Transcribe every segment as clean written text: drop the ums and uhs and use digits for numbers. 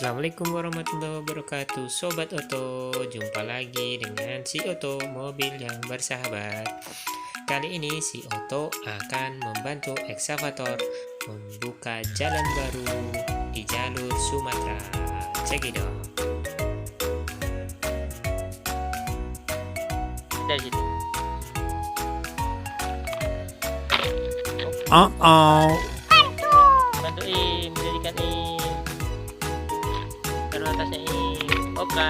Assalamualaikum warahmatullahi wabarakatuh, Sobat Oto. Jumpa lagi dengan si Oto, mobil yang bersahabat. Kali ini si Oto akan membantu ekskavator membuka jalan baru di jalur Sumatera. Cekidot. Dari situ. Bantuin, jadikan taruh atasnya Oke.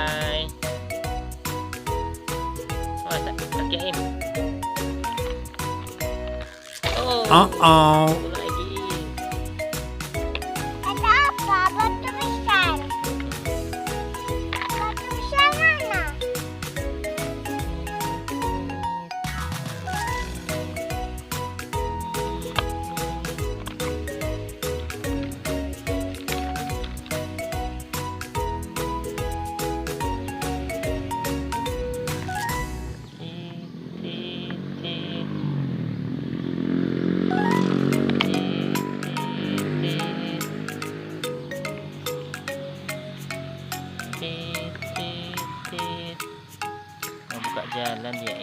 Kaki satu lagi. Ada apa? Batu besar. Batu besar mana? Mau buka jalan dia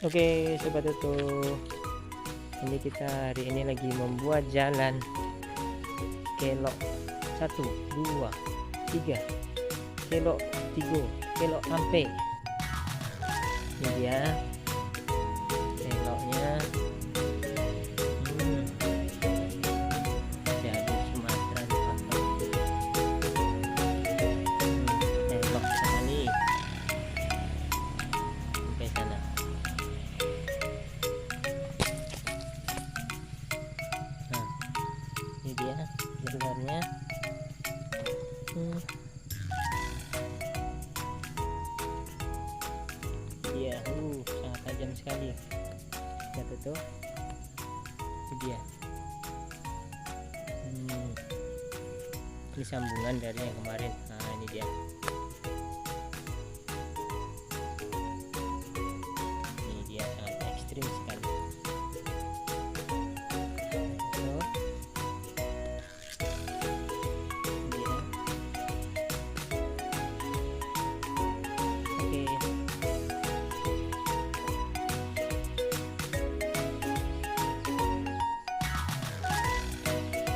Oke sobat Oto, ini kita hari ini lagi membuat jalan kelok 1 2 3 kelok 3 kelok sampai. Ini dia keloknya. Jadi Sumatera dipakai. Kelok sekali sampai sana. Nah, ini dia jalannya. Iya, sangat tajam sekali. Lihat itu, itu dia. Ini sambungan dari yang kemarin. Nah, ini dia. Ini dia sangat ekstrim sekali.